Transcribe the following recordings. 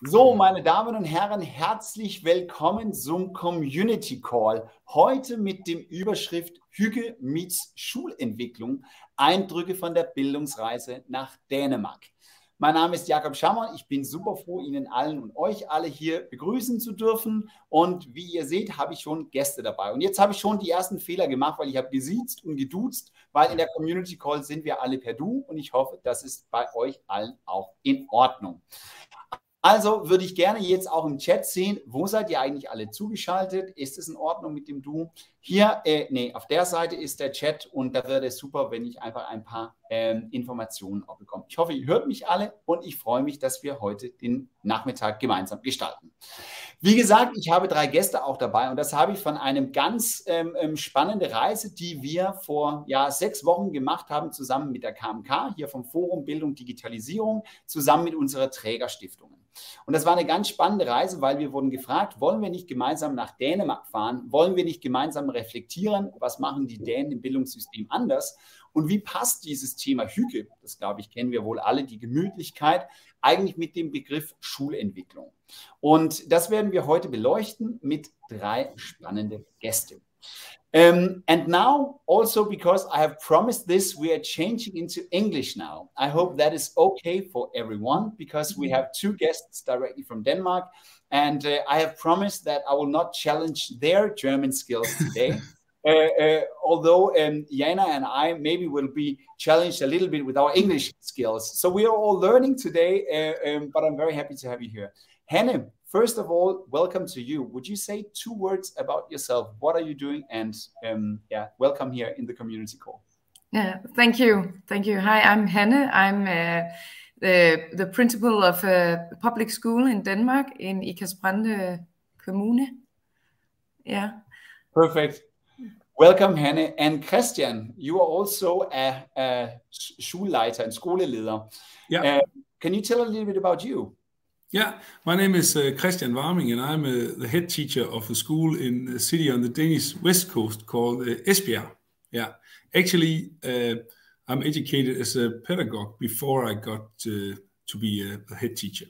So, meine Damen und Herren, herzlich willkommen zum Community Call. Heute mit dem Überschrift Hygge meets Schulentwicklung, Eindrücke von der Bildungsreise nach Dänemark. Mein Name ist Jakob Schammer. Ich bin super froh, Ihnen allen und euch alle hier begrüßen zu dürfen. Und wie ihr seht, habe ich schon Gäste dabei. Und jetzt habe ich schon die ersten Fehler gemacht, weil ich habe gesiezt und geduzt, weil in der Community Call sind wir alle per Du. Und ich hoffe, das ist bei euch allen auch in Ordnung. Also würde ich gerne jetzt auch im Chat sehen, wo seid ihr eigentlich alle zugeschaltet? Ist es in Ordnung mit dem Du? Hier, auf der Seite ist der Chat und da wäre es super, wenn ich einfach ein paar Informationen auch bekomme. Ich hoffe, ihr hört mich alle und ich freue mich, dass wir heute den Nachmittag gemeinsam gestalten. Wie gesagt, ich habe 3 Gäste auch dabei und das habe ich von einem ganz spannenden Reise, die wir vor 6 Wochen gemacht haben, zusammen mit der KMK, hier vom Forum Bildung Digitalisierung, zusammen mit unserer Trägerstiftungen. Und das war eine ganz spannende Reise, weil wir wurden gefragt, wollen wir nicht gemeinsam nach Dänemark fahren? Wollen wir nicht gemeinsam reflektieren? Was machen die Dänen im Bildungssystem anders? Und wie passt dieses Thema Hygge, das glaube ich, kennen wir wohl alle, die Gemütlichkeit, eigentlich mit dem Begriff Schulentwicklung? Und das werden wir heute beleuchten mit 3 spannenden Gästen. And now, also because I have promised this, we are changing into English now. I hope that is okay for everyone because we have 2 guests directly from Denmark. And I have promised that I will not challenge their German skills today. Although Jana and I maybe will be challenged a little bit with our English skills. So we are all learning today, but I'm very happy to have you here. Hanne, first of all, welcome to you. Would you say 2 words about yourself? What are you doing? And welcome here in the community call. Yeah, thank you. Thank you. Hi, I'm Hanne. I'm the principal of a public school in Denmark in Ikast-Brande Kommune. Yeah. Perfect. Welcome, Hanne. And Christian, you are also a Schulleiter and skoleleder. Yeah. Can you tell a little bit about you? Yeah, my name is Christian Warming, and I'm the head teacher of a school in a city on the Danish west coast called Esbjerg. Yeah, actually, I'm educated as a pedagogue before I got to be a head teacher.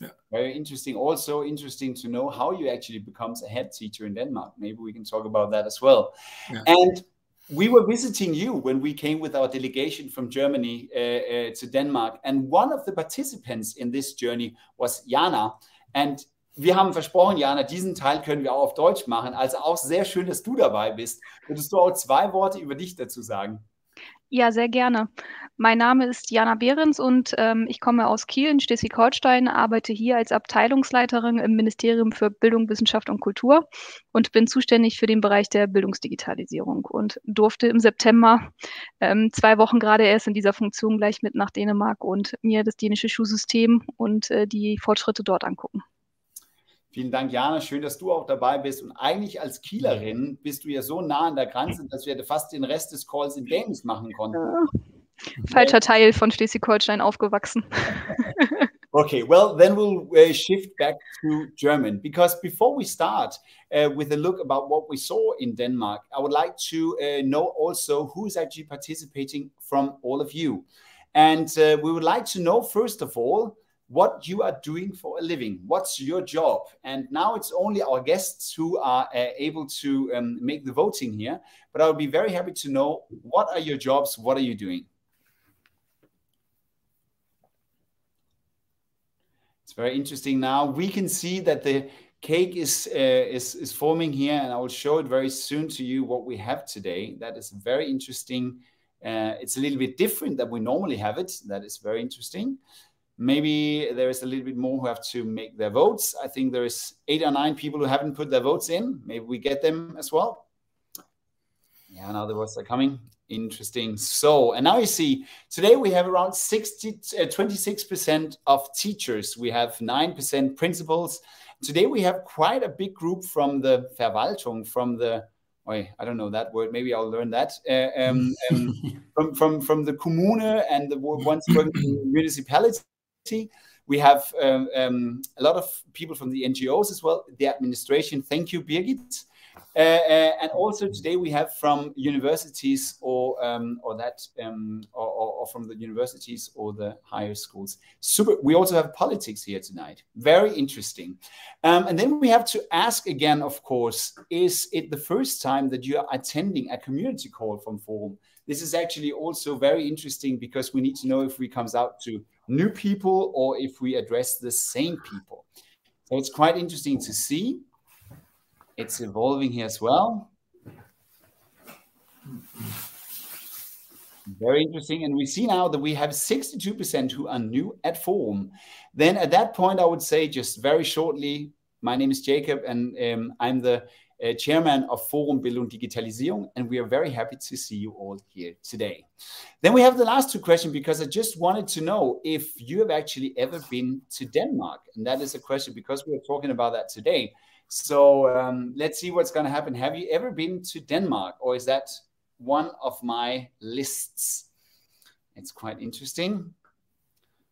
Yeah. Very interesting. Also interesting to know how you actually becomes a head teacher in Denmark. Maybe we can talk about that as well. Yeah. And we were visiting you when we came with our delegation from Germany to Denmark. And one of the participants in this journey was Jana. And wir haben versprochen, Jana, diesen Teil können wir auch auf Deutsch machen. Also auch sehr schön, dass du dabei bist. Würdest du auch 2 Worte über dich dazu sagen? Ja, sehr gerne. Mein Name ist Jana Behrens und ich komme aus Kiel in Schleswig-Holstein, arbeite hier als Abteilungsleiterin im Ministerium für Bildung, Wissenschaft und Kultur und bin zuständig für den Bereich der Bildungsdigitalisierung und durfte im September 2 Wochen gerade erst in dieser Funktion gleich mit nach Dänemark und mir das dänische Schulsystem und die Fortschritte dort angucken. Vielen Dank, Jana. Schön, dass du auch dabei bist. Und eigentlich als Kielerin bist du ja so nah an der Grenze, dass wir fast den Rest des Calls in Dänisch machen konnten. Falscher Teil von Schleswig-Holstein aufgewachsen. Okay, well, then we'll shift back to German. Because before we start with a look about what we saw in Denmark, I would like to know also who is actually participating from all of you. And we would like to know, first of all, what you are doing for a living. What's your job? And now it's only our guests who are able to make the voting here. But I would be very happy to know, what are your jobs? What are you doing? It's very interesting. Now we can see that the cake is forming here, and I will show it very soon to you what we have today. That is very interesting. It's a little bit different than we normally have it. That is very interesting. Maybe there is a little bit more who have to make their votes. I think there is 8 or 9 people who haven't put their votes in. Maybe we get them as well. Yeah, now the votes are coming. Interesting. So, and now you see, today we have around 26% of teachers. We have 9% principals. Today we have quite a big group from the Verwaltung, from the, I don't know that word. Maybe I'll learn that. From the Kommune and the ones working in the municipality. We have a lot of people from the NGOs as well, the administration. Thank you, Birgit. And also today we have from universities or from the universities or the higher schools. Super. We also have politics here tonight. Very interesting. And then we have to ask again, of course, is it the first time that you are attending a community call from Forum? This is actually also very interesting because we need to know if we comes out to new people or if we address the same people. So it's quite interesting to see. It's evolving here as well. Very interesting. And we see now that we have 62% who are new at Forum. Then at that point, I would say just very shortly, my name is Jacob and I'm the chairman of Forum Bildung Digitalisierung, and we are very happy to see you all here today. Then we have the last two questions because I just wanted to know if you have actually ever been to Denmark. And that is a question because we are talking about that today. So let's see what's going to happen. Have you ever been to Denmark, or is that one of my lists? It's quite interesting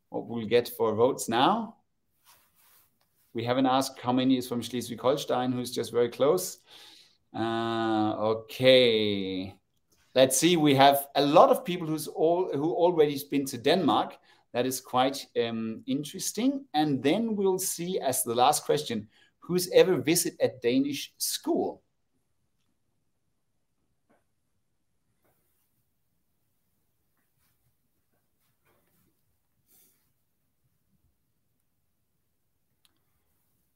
what we'll get for votes now. We haven't asked how many is from Schleswig-Holstein, who's just very close. Okay. Let's see. We have a lot of people who already been to Denmark. That is quite interesting. And then we'll see as the last question, who's ever visited a Danish school?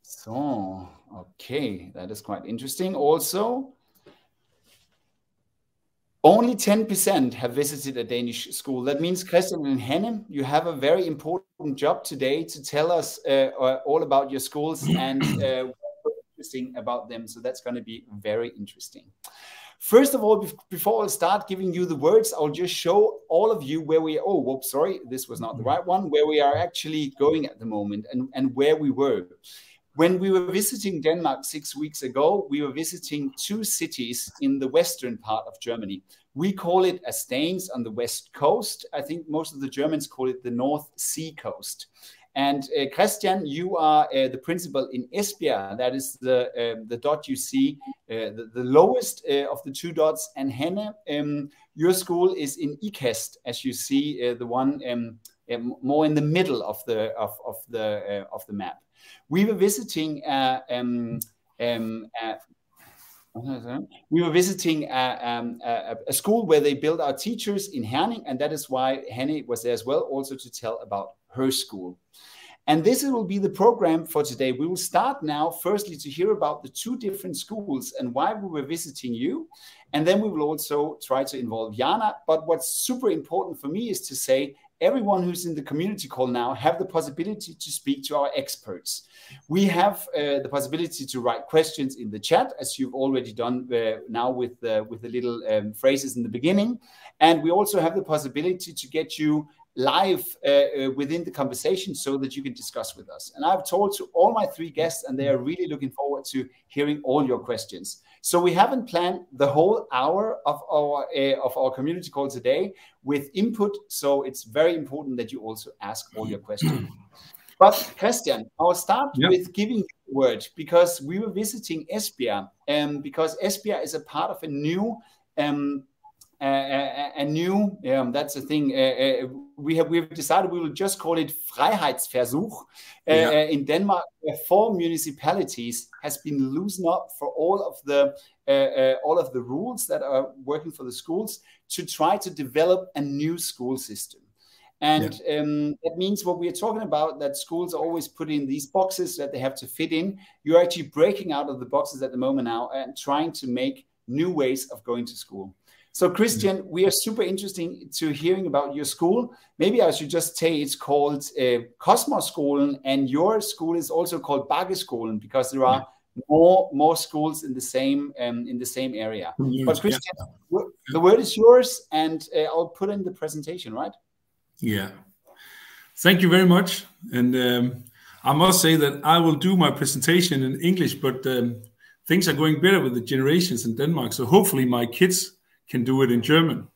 So, okay, that is quite interesting. Also, only 10% have visited a Danish school. That means, Christian and Hanne, you have a very important job today to tell us all about your schools and what's interesting about them. So that's going to be very interesting. First of all, before I start giving you the words, I'll just show all of you where we are. Oh, whoops, sorry, this was not the right one. Where we are actually going at the moment and where we were. When we were visiting Denmark 6 weeks ago, we were visiting two cities in the western part of Germany. We call it a Staines on the west coast. I think most of the Germans call it the North Sea coast. And Christian, you are the principal in Esbjerg. That is the dot you see, the lowest of the two dots. And Hanne, your school is in Ikast, as you see, the one more in the middle of the map. We were visiting a school where they build our teachers in Herning, and that is why Hanne was there as well, also to tell about her school. And this will be the program for today. We will start now, firstly, to hear about the two different schools and why we were visiting you. And then we will also try to involve Jana. But what's super important for me is to say, everyone who's in the community call now have the possibility to speak to our experts. We have the possibility to write questions in the chat, as you've already done now with the little phrases in the beginning. And we also have the possibility to get you live within the conversation so that you can discuss with us. And I've told to all my three guests, and they are really looking forward to hearing all your questions. So we haven't planned the whole hour of our community call today with input. So it's very important that you also ask all your questions. But Christian, I'll start with giving you the word because we were visiting Esbjerg, because Esbjerg is a part of a new that's the thing. We've decided we will just call it Freiheitsversuch. In Denmark, 4 municipalities has been loosened up for all of the rules that are working for the schools to try to develop a new school system. And that means what we are talking about, that schools are always put in these boxes that they have to fit in. You're actually breaking out of the boxes at the moment now and trying to make new ways of going to school. So, Christian, we are super interested to hearing about your school. Maybe I should just say it's called Kosmosskolen, and your school is also called Bakkeskolen because there are more schools in the same area. But Christian, the word is yours, and I'll put in the presentation, right? Yeah. Thank you very much. And I must say that I will do my presentation in English, but things are going better with the generations in Denmark. So hopefully my kids can do it in German,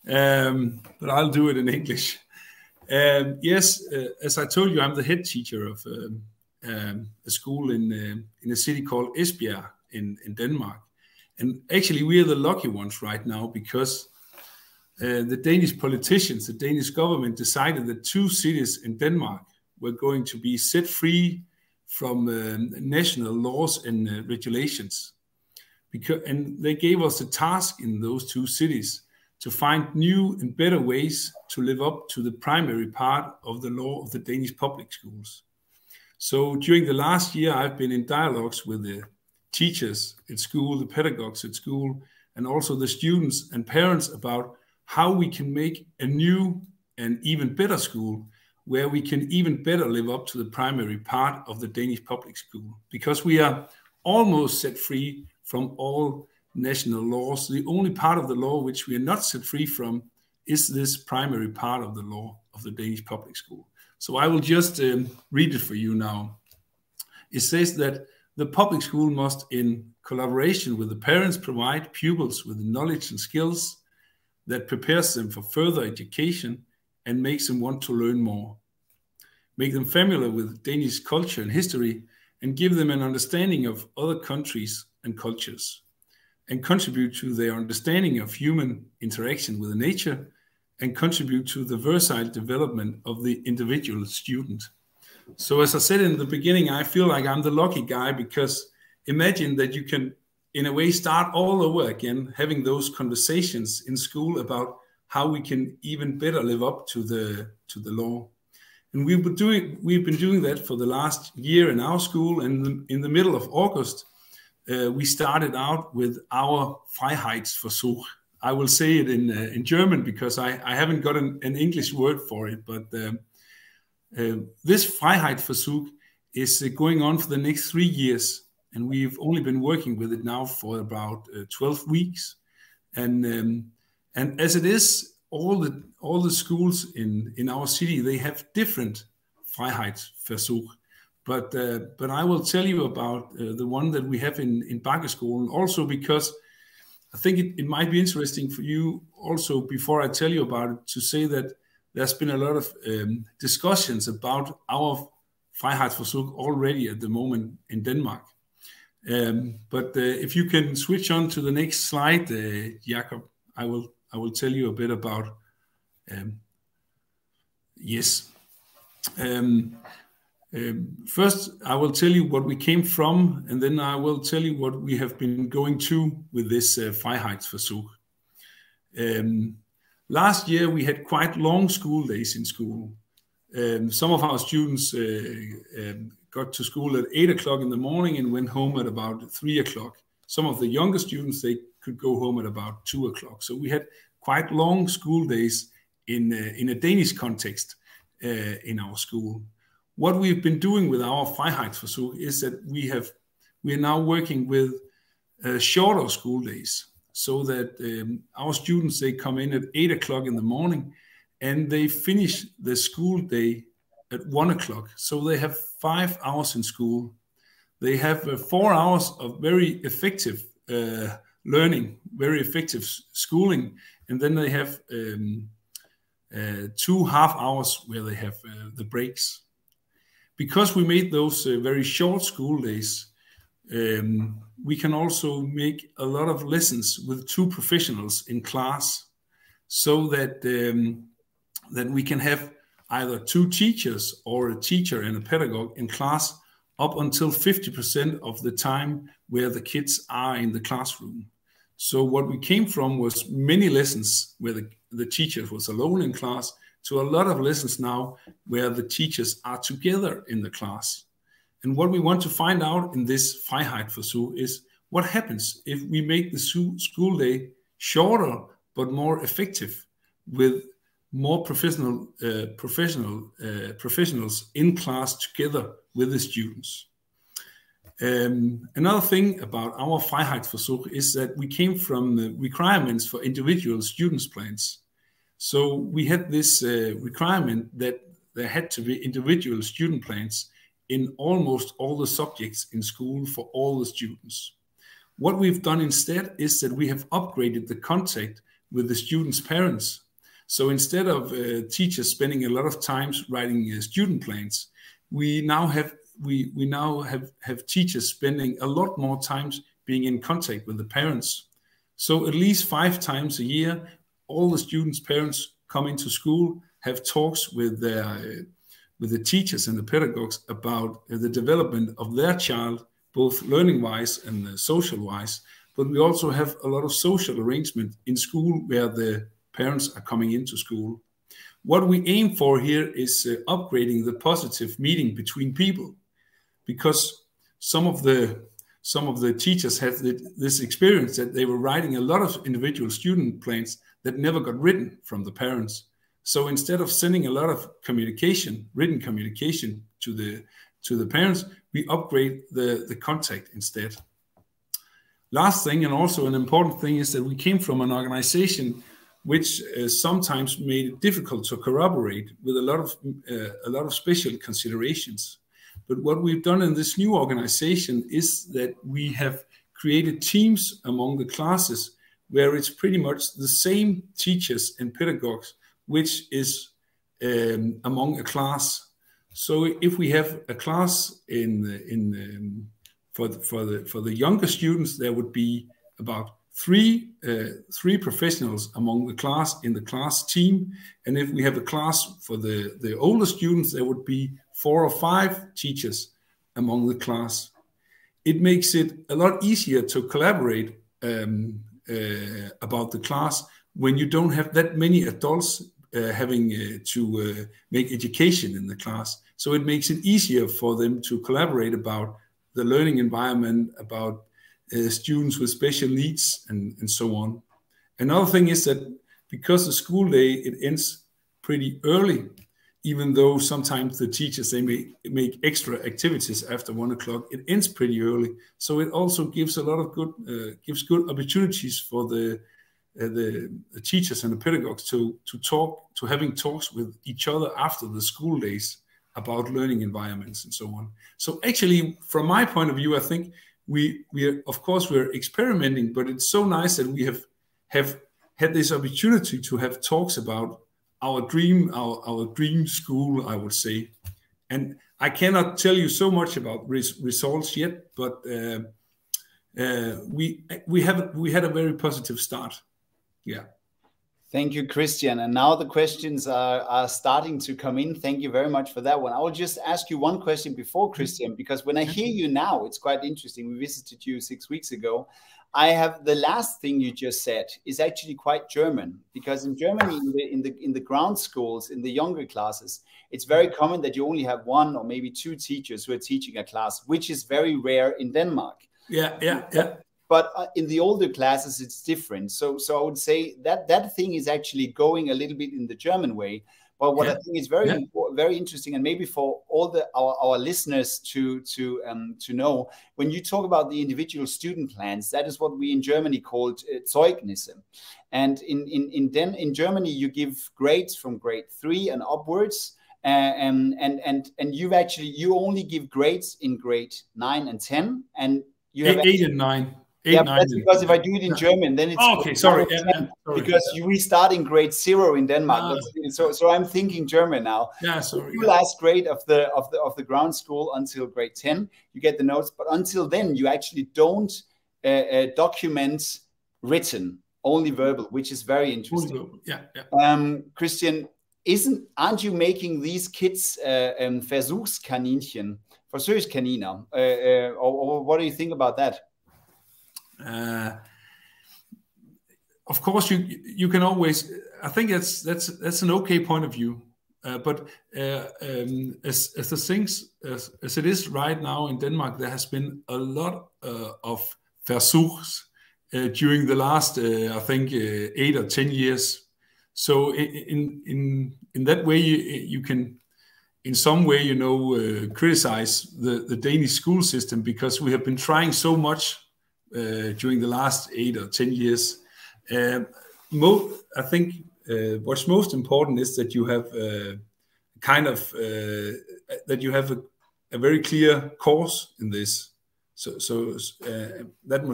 but I'll do it in English. Yes, as I told you, I'm the head teacher of a school in a city called Esbjerg, in Denmark. And actually, we are the lucky ones right now because the Danish politicians, the Danish government decided that 2 cities in Denmark were going to be set free from national laws and regulations. And they gave us a task in those 2 cities to find new and better ways to live up to the primary part of the law of the Danish public schools. So during the last year, I've been in dialogues with the teachers at school, the pedagogues at school, and also the students and parents about how we can make a new and even better school where we can even better live up to the primary part of the Danish public school, because we are almost set free from all national laws. The only part of the law which we are not set free from is this primary part of the law of the Danish public school. So I will just read it for you now. It says that the public school must, in collaboration with the parents, provide pupils with the knowledge and skills that prepares them for further education and makes them want to learn more. Make them familiar with Danish culture and history and give them an understanding of other countries and cultures, and contribute to their understanding of human interaction with nature, and contribute to the versatile development of the individual student. So as I said in the beginning, I feel like I'm the lucky guy, because imagine that you can, in a way, start all over again, having those conversations in school about how we can even better live up to the law. And we've been doing that for the last year in our school. And in the middle of August, we started out with our Freiheitsversuch. I will say it in German because I haven't got an English word for it. But this Freiheitsversuch is going on for the next 3 years. And we've only been working with it now for about 12 weeks. And as it is, all the schools in our city, they have different Freiheitsversuch. But I will tell you about the one that we have in Bakkeskolen, also because I think it might be interesting for you also, before I tell you about it, to say that there's been a lot of discussions about our Freiheitsversuch already at the moment in Denmark. But if you can switch on to the next slide, Jakob, I will tell you a bit about yes. First, I will tell you what we came from, and then I will tell you what we have been going to with this Freiheitsversuch. Last year, we had quite long school days in school. Some of our students got to school at 8 o'clock in the morning and went home at about 3 o'clock. Some of the younger students, they could go home at about 2 o'clock. So we had quite long school days in a Danish context in our school. What we've been doing with our Freiheitsversuch is that we are now working with shorter school days, so that our students, they come in at 8 o'clock in the morning and they finish the school day at 1 o'clock. So they have 5 hours in school. They have 4 hours of very effective learning, very effective schooling, and then they have 2.5 hours where they have the breaks. Because we made those very short school days, we can also make a lot of lessons with 2 professionals in class, so that that we can have either 2 teachers or a teacher and a pedagogue in class up until 50% of the time where the kids are in the classroom. So what we came from was many lessons where the teacher was alone in class, to a lot of lessons now where the teachers are together in the class. And what we want to find out in this Freiheitsversuch is what happens if we make the school day shorter but more effective, with more professionals in class together with the students. Another thing about our Freiheitsversuch is that we came from the requirements for individual students' plans. So we had this requirement that there had to be individual student plans in almost all the subjects in school for all the students. What we've done instead is that we have upgraded the contact with the students' parents. So instead of teachers spending a lot of time writing student plans, we now have teachers spending a lot more time being in contact with the parents. So at least 5 times a year, all the students' parents come into school, have talks with the teachers and the pedagogues about the development of their child, both learning-wise and social-wise. But we also have a lot of social arrangement in school where the parents are coming into school. What we aim for here is upgrading the positive meeting between people, because some of the teachers had this experience that they were writing a lot of individual student plans that never got written from the parents. So instead of sending a lot of communication, written communication to the parents, we upgrade the contact instead. Last thing, and also an important thing, is that we came from an organization which sometimes made it difficult to corroborate with a lot of special considerations. But what we've done in this new organization is that we have created teams among the classes where it's pretty much the same teachers and pedagogues which is among a class. So if we have a class for the younger students, there would be about three professionals among the class in the class team, and if we have a class for the older students, there would be 4 or 5 teachers among the class. It makes it a lot easier to collaborate about the class when you don't have that many adults having to make education in the class. So it makes it easier for them to collaborate about the learning environment, about students with special needs, and so on. Another thing is that because the school day, it ends pretty early, even though sometimes the teachers, they may make extra activities after 1 o'clock, it ends pretty early. So it also gives a lot of good opportunities for the teachers and the pedagogues to having talks with each other after the school days about learning environments and so on. So actually, from my point of view, I think we're experimenting, but it's so nice that we have had this opportunity to have talks about our dream school, I would say. And I cannot tell you so much about results yet, but we had a very positive start. Yeah. Thank you, Christian. And now the questions are starting to come in. Thank you very much for that one. I will just ask you one question before, Christian, because when I hear you now, it's quite interesting. We visited you 6 weeks ago. I have the last thing you just said is actually quite German, because in Germany, in the ground schools, in the younger classes, it's very common that you only have 1 or maybe 2 teachers who are teaching a class, which is very rare in Denmark. Yeah. But in the older classes, it's different. So I would say that thing is actually going a little bit in the German way. But what I think is very important, very interesting, and maybe for all our listeners to know, when you talk about the individual student plans, that is what we in Germany called Zeugnisse. And in Germany, you give grades from grade 3 and upwards. And you only give grades in grade 9 and 10, and you have 8 and 9. That's because if I do it in German, then it's okay. Sorry, because we start in grade 0 in Denmark. So I'm thinking German now. Yeah, sorry. You last grade of the ground school until grade 10, you get the notes, but until then you actually don't document written, only verbal, which is very interesting. Yeah. Christian, aren't you making these kids Versuchskaninchen, Forsøgskaniner, or what do you think about that? Of course, you can always. I think that's an okay point of view. But as the things as it is right now in Denmark, there has been a lot of versuchs during the last I think 8 or 10 years. So in that way, you can in some way criticize the Danish school system, because we have been trying so much during the last 8 or 10 years. I think what's most important is that you have that you have a very clear course in this. So that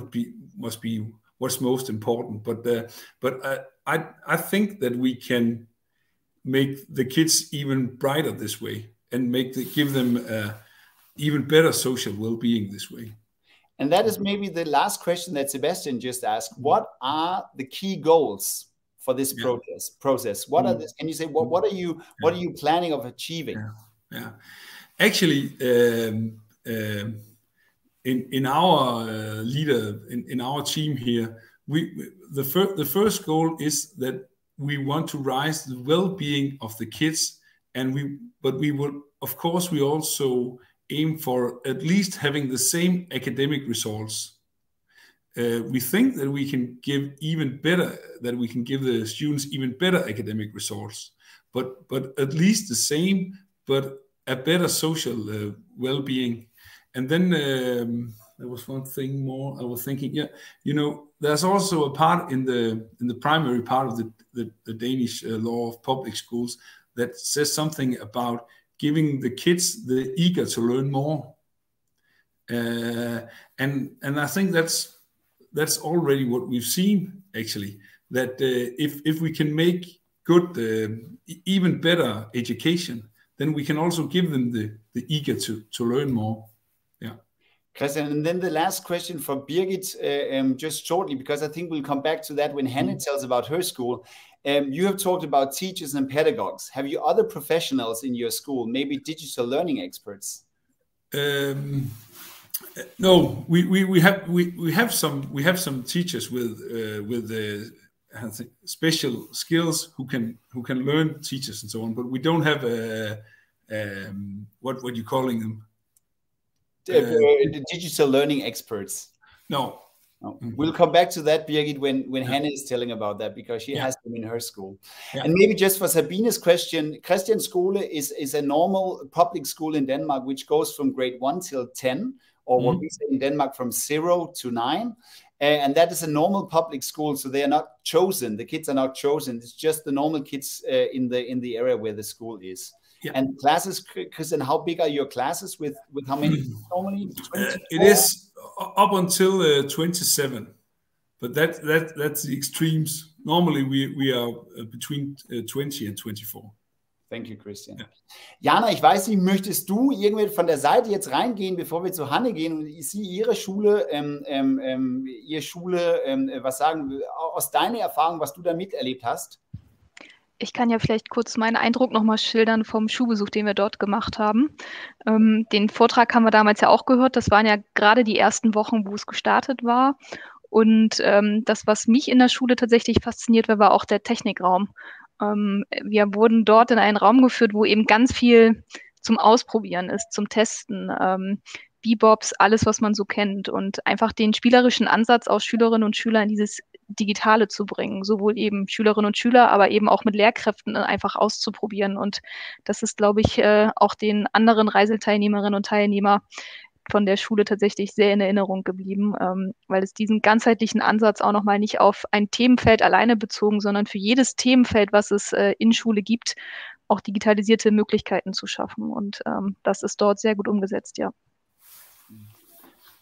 must be what's most important. But I think that we can make the kids even brighter this way, and give them even better social well-being this way. And that is maybe the last question that Sebastian just asked. What are the key goals for this process? What are this? Can you say what are you planning of achieving? Yeah. Actually, in our in our team here, the first goal is that we want to rise the well-being of the kids, but we will, of course, we also aim for at least having the same academic results. We think that we can give the students even better academic results, but at least the same, but a better social well-being. And then there was one thing more I was thinking. There's also a part in the primary part of the Danish law of public schools that says something about giving the kids the eager to learn more. And I think that's already what we've seen, actually, that if we can make good, even better education, then we can also give them the eager to learn more. Yeah. Christian, and then the last question for Birgit, just shortly, because I think we'll come back to that when Hanne tells about her school. You have talked about teachers and pedagogues. Have you other professionals in your school, maybe digital learning experts? No, we have some teachers with I think special skills who can learn teachers and so on, but we don't have what you calling them? The digital learning experts. No. We'll come back to that, Birgit, when Hanne is telling about that, because she has them in her school. And maybe just for Sabine's question, Christian Skole is a normal public school in Denmark, which goes from grade 1 till 10, or what we say in Denmark from 0 to 9. And that is a normal public school, so they are not chosen. The kids are not chosen. It's just the normal kids in the area where the school is. Yeah. And classes, Christian, how big are your classes with how many normally? It is up until 27, but that's the extremes. Normally we are between 20 and 24. Thank you, Christian. Ja. Jana, ich weiß nicht, möchtest du irgendwie von der Seite jetzt reingehen, bevor wir zu Hanne gehen und Sie Ihre Schule, was sagen, aus deiner Erfahrung, was du da miterlebt hast? Ich kann ja vielleicht kurz meinen Eindruck nochmal schildern vom Schulbesuch, den wir dort gemacht haben. Den Vortrag haben wir damals ja auch gehört. Das waren ja gerade die ersten Wochen, wo es gestartet war. Und das, was mich in der Schule tatsächlich fasziniert war auch der Technikraum. Wir wurden dort in einen Raum geführt, wo eben ganz viel zum Ausprobieren ist, zum Testen. Bebops, alles, was man so kennt. Und einfach den spielerischen Ansatz aus Schülerinnen und Schülern in dieses Digitale zu bringen, sowohl eben Schülerinnen und Schüler, aber eben auch mit Lehrkräften einfach auszuprobieren. Und das ist, glaube ich, auch den anderen Reiseteilnehmerinnen und Teilnehmern von der Schule tatsächlich sehr in Erinnerung geblieben, weil es diesen ganzheitlichen Ansatz auch nochmal nicht auf ein Themenfeld alleine bezogen, sondern für jedes Themenfeld, was es in Schule gibt, auch digitalisierte Möglichkeiten zu schaffen. Und das ist dort sehr gut umgesetzt, ja.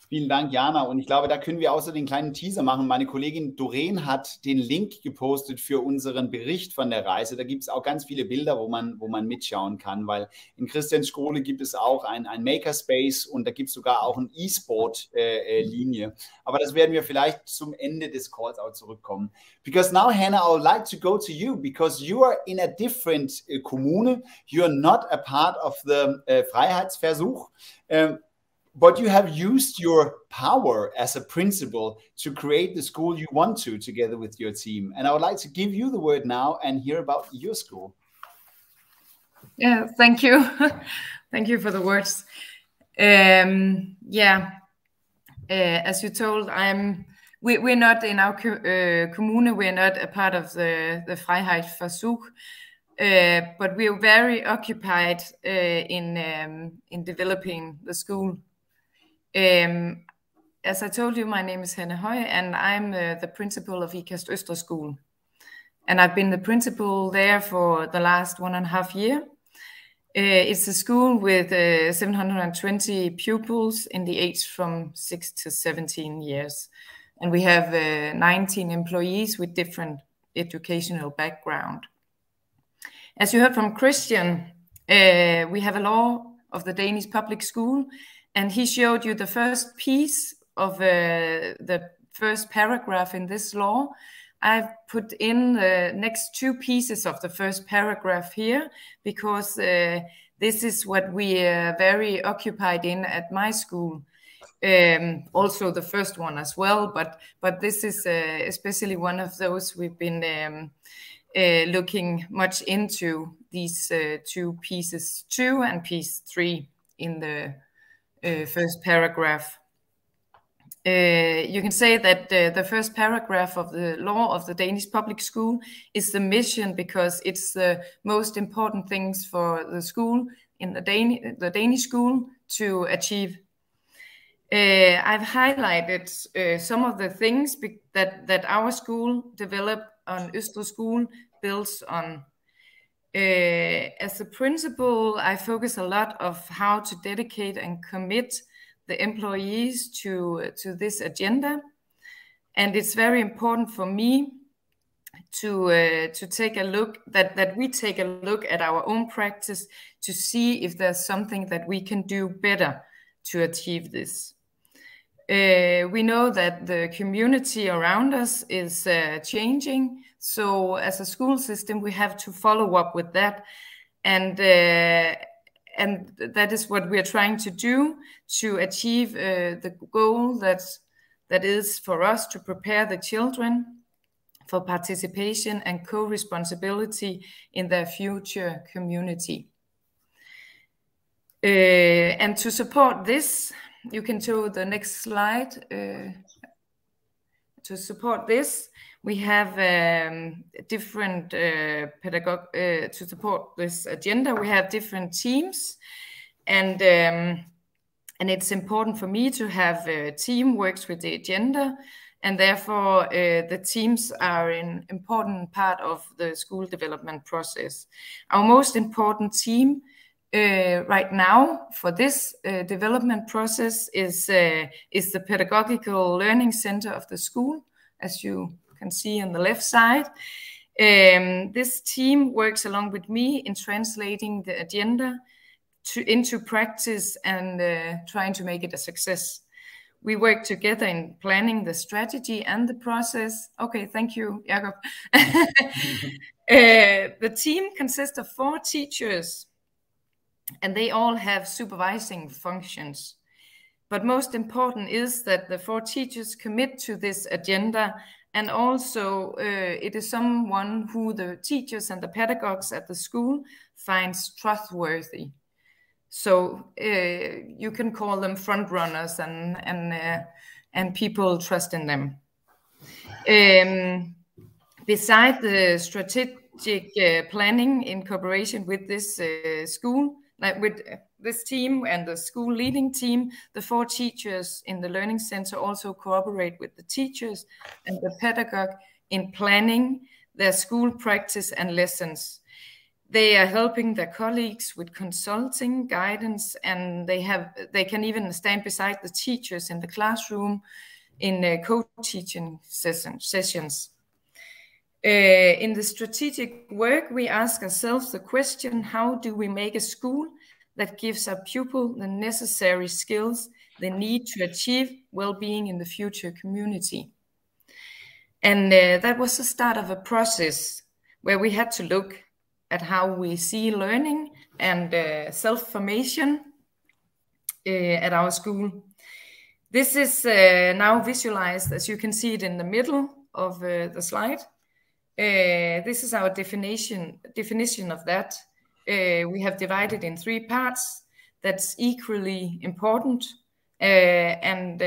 Vielen Dank, Jana. Und ich glaube, da können wir auch so den kleinen Teaser machen. Meine Kollegin Doreen hat den Link gepostet für unseren Bericht von der Reise. Da gibt es auch ganz viele Bilder, wo man mitschauen kann, weil in Christians Schule gibt es auch ein Makerspace und da gibt es sogar auch eine E-Sport-Linie. Aber das werden wir vielleicht zum Ende des Calls auch zurückkommen. Because now, Hannah, I would like to go to you because you are in a different Kommune. You are not a part of the Freiheitsversuch. But you have used your power as a principal to create the school you want to together with your team. And I would like to give you the word now and hear about your school. Yeah, thank you. Thank you for the words. As you told, we're not in our Kommune, we're not a part of the Freiheitsversuch. But we are very occupied in developing the school. As I told you, my name is Hanne Høj, and I'm the principal of Ikast Østre School. And I've been the principal there for the last 1.5 years. It's a school with 720 pupils in the age from 6 to 17 years. And we have 19 employees with different educational background. As you heard from Christian, we have a law of the Danish public school, and he showed you the first piece of the first paragraph in this law, I've put in the next two pieces of the first paragraph here, because this is what we are very occupied in at my school. Also the first one as well, but this is especially one of those we've been looking much into, these two pieces 2 and piece 3 in the first paragraph. You can say that the first paragraph of the law of the Danish public school is the mission, because it's the most important things for the school in the Danish school to achieve. I've highlighted some of the things that our school developed on Østre School builds on. As a principal, I focus a lot of how to dedicate and commit the employees to this agenda, and it's very important for me to take a look that we take a look at our own practice to see if there's something that we can do better to achieve this. We know that the community around us is changing, so as a school system we have to follow up with that, and that is what we are trying to do to achieve the goal that is for us to prepare the children for participation and co-responsibility in their future community. And to support this, you can show the next slide. To support this, we have different to support this agenda. We have different teams, and it's important for me to have a team works with the agenda, and therefore the teams are an important part of the school development process. Our most important team right now for this development process is the pedagogical learning center of the school, as you can see on the left side. This team works along with me in translating the agenda into practice and trying to make it a success. We work together in planning the strategy and the process. Okay, thank you, Jakob. The team consists of 4 teachers, and they all have supervising functions. But most important is that the 4 teachers commit to this agenda, and also it is someone who the teachers and the pedagogues at the school finds trustworthy. So you can call them front runners and people trust in them. Beside the strategic planning in cooperation with this school, like with this team and the school leading team, the 4 teachers in the learning center also cooperate with the teachers and the pedagogue in planning their school practice and lessons. They are helping their colleagues with consulting, guidance, and they can even stand beside the teachers in the classroom in co-teaching sessions. In the strategic work, we ask ourselves the question, how do we make a school that gives our pupil the necessary skills they need to achieve well-being in the future community? And that was the start of a process where we had to look at how we see learning and self-formation at our school. This is now visualized, as you can see it in the middle of the slide. This is our definition of that. We have divided in 3 parts that's equally important, and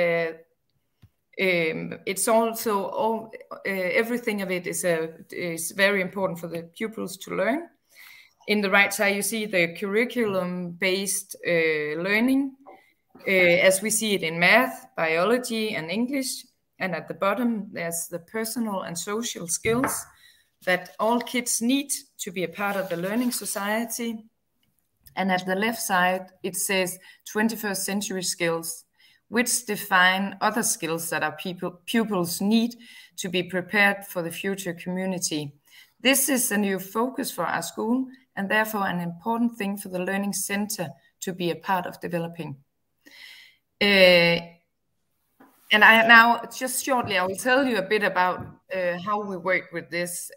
it's also everything of it is very important for the pupils to learn. In the right side, you see the curriculum-based learning, as we see it in math, biology, and English. And at the bottom, there's the personal and social skills that all kids need to be a part of the learning society. And at the left side, it says 21st century skills, which define other skills that our pupils need to be prepared for the future community. This is a new focus for our school, and therefore an important thing for the Learning Center to be a part of developing. And now, just shortly, I will tell you a bit about how we work with this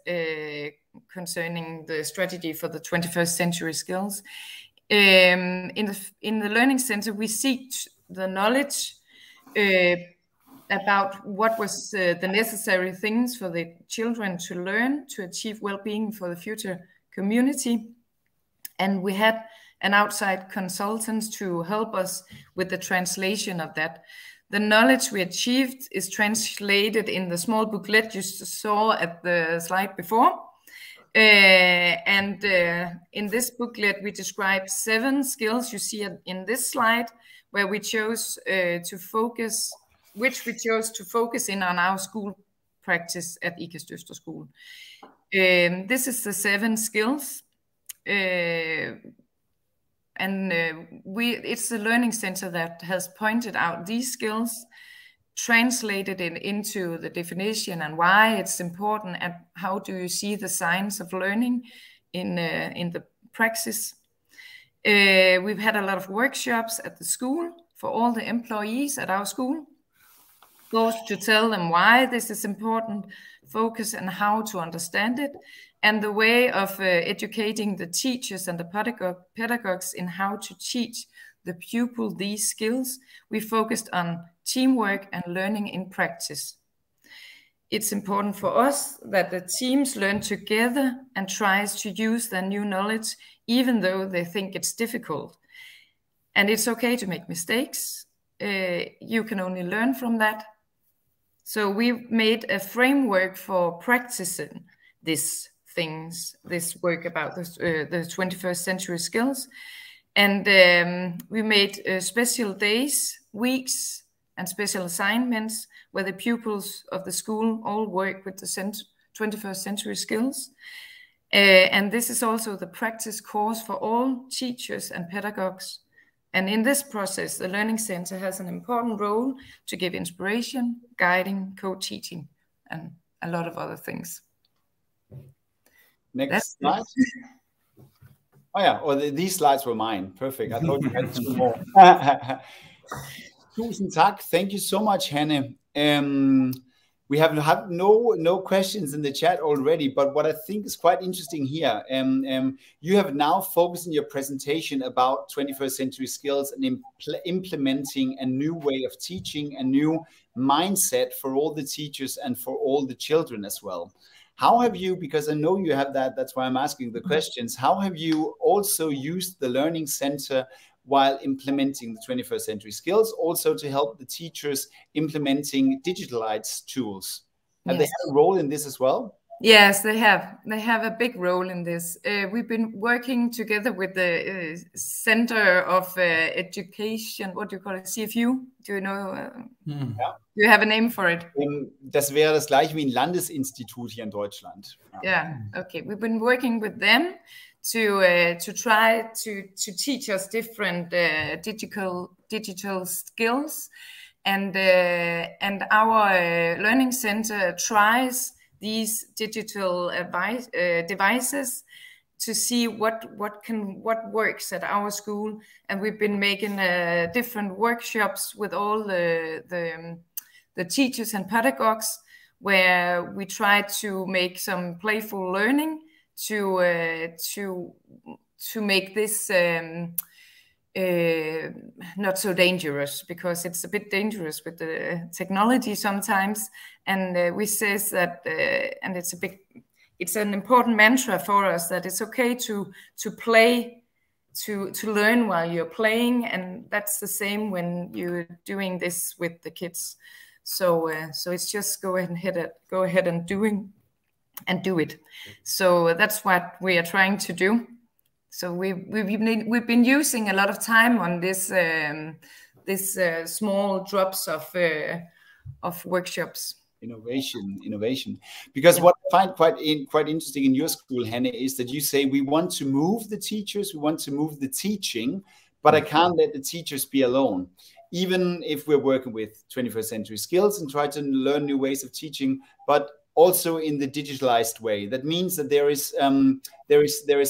concerning the strategy for the 21st century skills. In the Learning Center, we seek the knowledge about what was the necessary things for the children to learn to achieve well-being for the future community. And we had an outside consultant to help us with the translation of that. The knowledge we achieved is translated in the small booklet you saw at the slide before. In this booklet, we describe 7 skills you see in this slide, where we chose to focus in on our school practice at Ikast School. This is the 7 skills. It's the Learning Center that has pointed out these skills, translated it into the definition and why it's important, and how do you see the signs of learning in the praxis. We've had a lot of workshops at the school for all the employees at our school, both to tell them why this is important, focus on how to understand it, and the way of educating the teachers and the pedagogues in how to teach the pupil these skills. We focused on teamwork and learning in practice. It's important for us that the teams learn together and tries to use their new knowledge, even though they think it's difficult. And it's okay to make mistakes. You can only learn from that. So we made a framework for practicing this work about the 21st century skills. And we made special days, weeks, and special assignments where the pupils of the school all work with the 21st century skills. And this is also the practice course for all teachers and pedagogues. And in this process, the Learning Center has an important role to give inspiration, guiding, co-teaching, and a lot of other things. Next slide. Oh yeah, these slides were mine. Perfect. I thought you had 2 more. Tusind tak. Thank you so much, Hanne. We have no questions in the chat already, but what I think is quite interesting here, you have now focused in your presentation about 21st century skills and implementing a new way of teaching, a new mindset for all the teachers and for all the children as well. How have you, because I know you have that's why I'm asking the questions, how have you also used the Learning Center while implementing the 21st century skills, also to help the teachers implementing digitalized tools? Have they had a role in this as well? Yes, they have. They have a big role in this. We've been working together with the Center of Education, what do you call it, CFU? Do you know? Ja. Do you have a name for it? Das wäre das gleiche wie ein Landesinstitut hier in Deutschland. Yeah, okay. We've been working with them to try to teach us different digital skills, and our Learning Center tries these digital devices to see what works at our school. And we've been making different workshops with all the teachers and pedagogues, where we try to make some playful learning to make this not so dangerous, because it's a bit dangerous with the technology sometimes. And we says that, and it's an important mantra for us, that it's okay to play, to learn while you're playing, and that's the same when you're doing this with the kids. So it's just go ahead and do it. So that's what we are trying to do. So we've been using a lot of time on this small drops of workshops. Innovation. Because what I find quite interesting in your school, Hanne, is that you say we want to move the teachers, we want to move the teaching, but I can't let the teachers be alone. Even if we're working with 21st century skills and try to learn new ways of teaching, but also in the digitalized way. That means that there is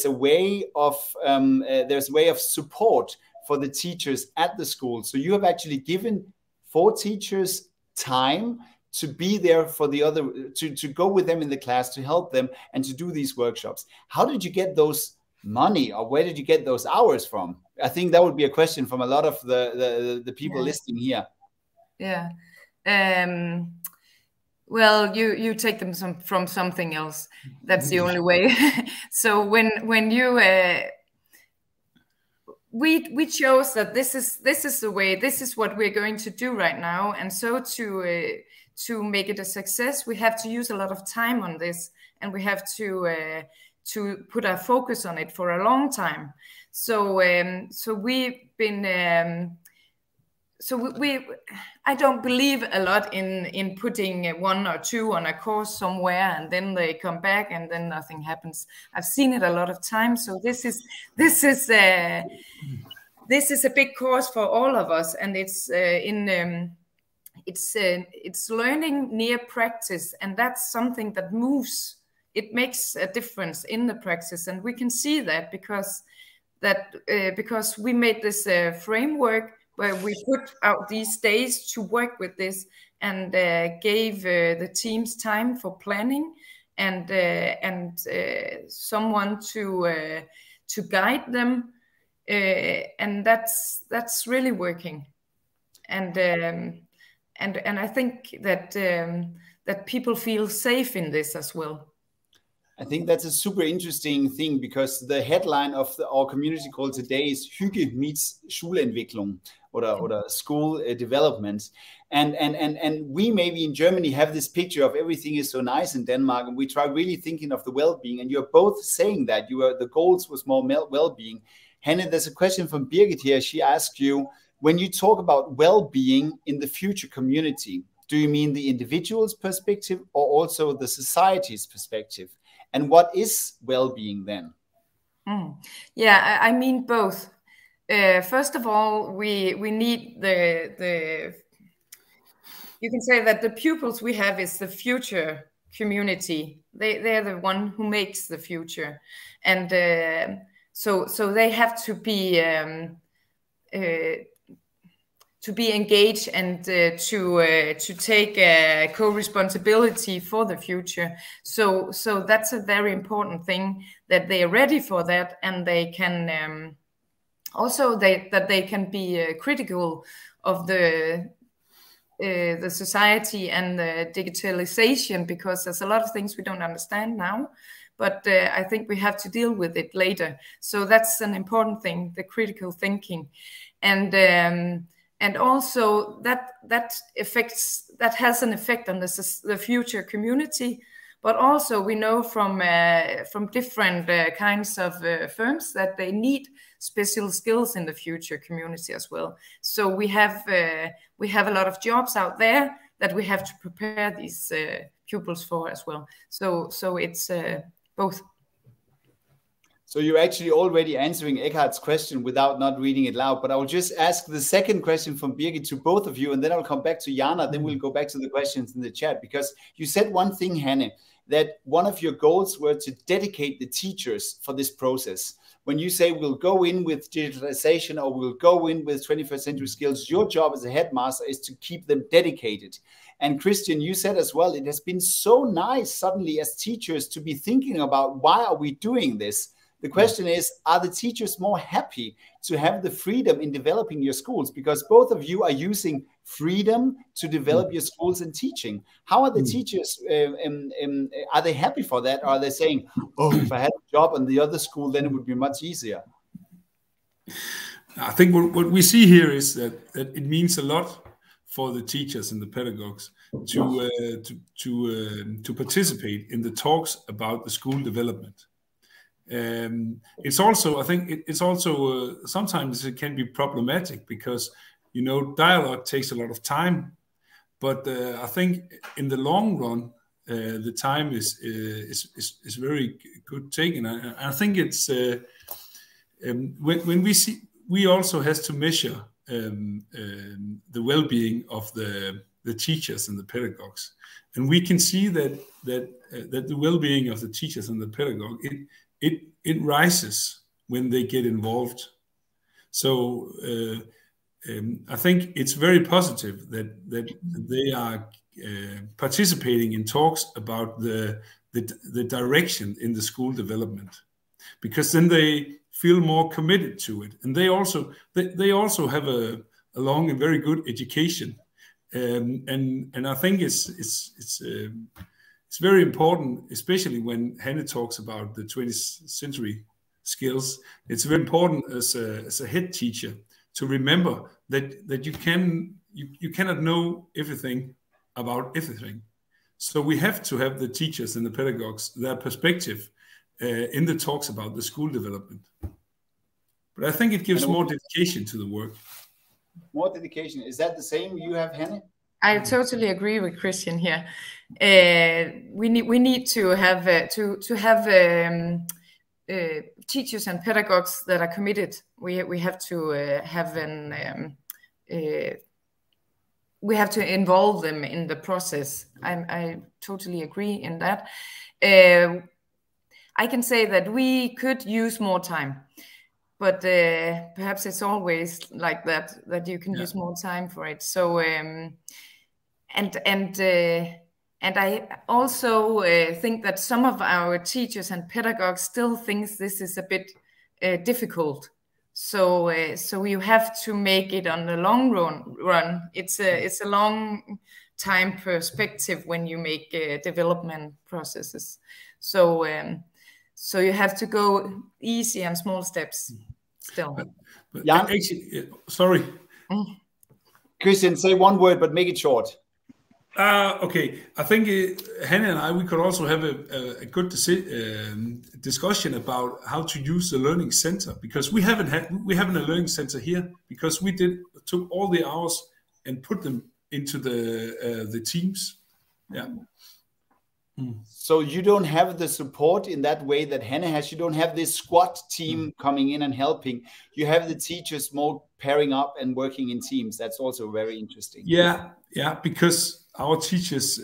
a way of support for the teachers at the school. So you have actually given 4 teachers time to be there for the other, to go with them in the class, to help them and to do these workshops. How did you get those money, or where did you get those hours from? I think that would be a question from a lot of the people listening here. Yeah. Well, you take them from something else. That's the only way. So when you we chose that this is the way, this is what we're going to do right now, and so to make it a success, we have to use a lot of time on this, and we have to put our focus on it for a long time. So we've been I don't believe a lot in putting one or two on a course somewhere and then they come back and then nothing happens. I've seen it a lot of times. So this is a big course for all of us, and it's it's learning near practice, and that's something that moves. It makes a difference in the practice, and we can see that because we made this framework where we put out these days to work with this, and gave the teams time for planning and someone to guide them, and that's really working. And I think that people feel safe in this as well. I think that's a super interesting thing, because the headline of our community call today is Hygge meets Schulentwicklung, or school development. And we maybe in Germany have this picture of everything is so nice in Denmark, and we try really thinking of the well-being, and you're both saying that the goals was more well-being. Hanne, there's a question from Birgit here. She asked you, when you talk about well-being in the future community, do you mean the individual's perspective or also the society's perspective? And what is well-being then? Yeah, I mean both. First of all, we need the you can say that the pupils we have is the future community. They're the one who makes the future, and so they have to be engaged and to take co-responsibility for the future. So that's a very important thing, that they are ready for that, and they can also that they can be critical of the society and the digitalization, because there's a lot of things we don't understand now, but I think we have to deal with it later. So that's an important thing, the critical thinking, and also that has an effect on the future community. But also we know from different kinds of firms that they need special skills in the future community as well. So we have a lot of jobs out there that we have to prepare these pupils for as well. So it's both. So you're actually already answering Eckhart's question without not reading it loud, but I will just ask the second question from Birgit to both of you, and then I'll come back to Jana, then we'll go back to the questions in the chat, because you said one thing, Hanne, that one of your goals were to dedicate the teachers for this process. When you say we'll go in with digitalization or we'll go in with 21st century skills, your job as a headmaster is to keep them dedicated. And Christian, you said as well, it has been so nice suddenly as teachers to be thinking about, why are we doing this? The question is, are the teachers more happy to have the freedom in developing your schools? Because both of you are using freedom to develop your schools and teaching. How are the teachers? Are they happy for that? Or are they saying, oh, if I had a job in the other school, then it would be much easier? I think what we see here is that it means a lot for the teachers and the pedagogues to participate in the talks about the school development. It's also, I think it's also sometimes it can be problematic, because dialogue takes a lot of time, but I think in the long run the time is very good taken. I think it's when we also has to measure the well-being of the teachers and the pedagogues, and we can see that the well-being of the teachers and the pedagogue it rises when they get involved. So I think it's very positive that they are participating in talks about the direction in the school development, because then they feel more committed to it, and they also have a long and very good education, and I think it's very important, especially when Hanne talks about the 20th century skills. It's very important as a head teacher to remember that you cannot know everything about everything. So we have to have the teachers and the pedagogues, their perspective in the talks about the school development. But I think it gives more dedication to the work. More dedication. Is that the same you have, Hanne? I totally agree with Christian here. We need to have teachers and pedagogues that are committed. We have to have we have to involve them in the process. I totally agree in that. I can say that we could use more time, but perhaps it's always like that you can use more time for it. So and I also think that some of our teachers and pedagogues still think this is a bit difficult. So you have to make it on the long run. It's a long time perspective when you make development processes. So you have to go easy and small steps still. But actually, sorry. Christian, say one word, but make it short. Okay, I think Hanne and I, we could also have a good discussion about how to use the learning center, because we haven't a learning center here, because we took all the hours and put them into the teams. Yeah. So you don't have the support in that way that Hanne has. You don't have this squad team coming in and helping. You have the teachers more pairing up and working in teams. That's also very interesting. Yeah, because our teachers,